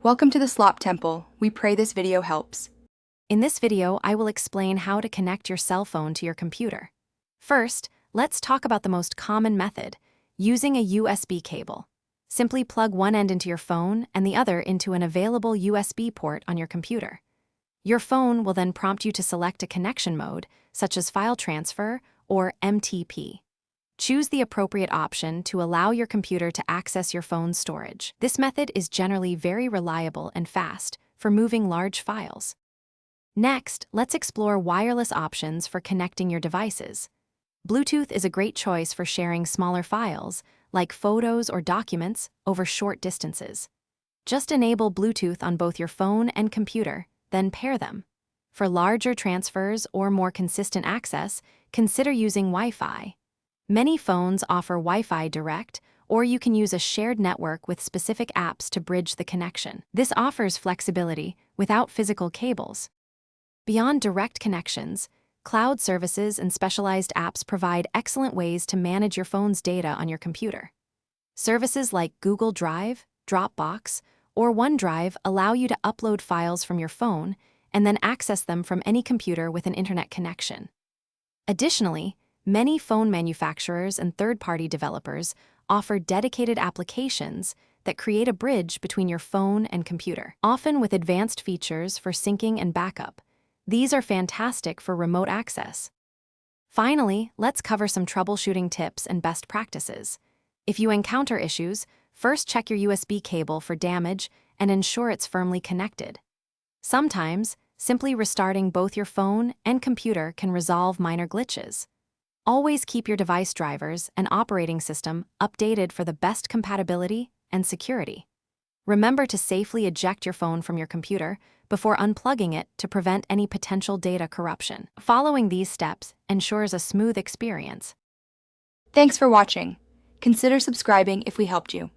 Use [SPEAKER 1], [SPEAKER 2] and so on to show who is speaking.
[SPEAKER 1] Welcome to the Slop Temple. We pray this video helps.
[SPEAKER 2] In this video, I will explain how to connect your cell phone to your computer. First, let's talk about the most common method, using a USB cable. Simply plug one end into your phone and the other into an available USB port on your computer. Your phone will then prompt you to select a connection mode, such as file transfer or MTP. Choose the appropriate option to allow your computer to access your phone's storage. This method is generally very reliable and fast for moving large files. Next, let's explore wireless options for connecting your devices. Bluetooth is a great choice for sharing smaller files, like photos or documents, over short distances. Just enable Bluetooth on both your phone and computer, then pair them. For larger transfers or more consistent access, consider using Wi-Fi. Many phones offer Wi-Fi Direct, or you can use a shared network with specific apps to bridge the connection. This offers flexibility without physical cables. Beyond direct connections, cloud services and specialized apps provide excellent ways to manage your phone's data on your computer. Services like Google Drive, Dropbox, or OneDrive allow you to upload files from your phone and then access them from any computer with an internet connection. Additionally, many phone manufacturers and third-party developers offer dedicated applications that create a bridge between your phone and computer, often with advanced features for syncing and backup. These are fantastic for remote access. Finally, let's cover some troubleshooting tips and best practices. If you encounter issues, first check your USB cable for damage and ensure it's firmly connected. Sometimes, simply restarting both your phone and computer can resolve minor glitches. Always keep your device drivers and operating system updated for the best compatibility and security. Remember to safely eject your phone from your computer before unplugging it to prevent any potential data corruption. Following these steps ensures a smooth experience.
[SPEAKER 1] Thanks for watching. Consider subscribing if we helped you.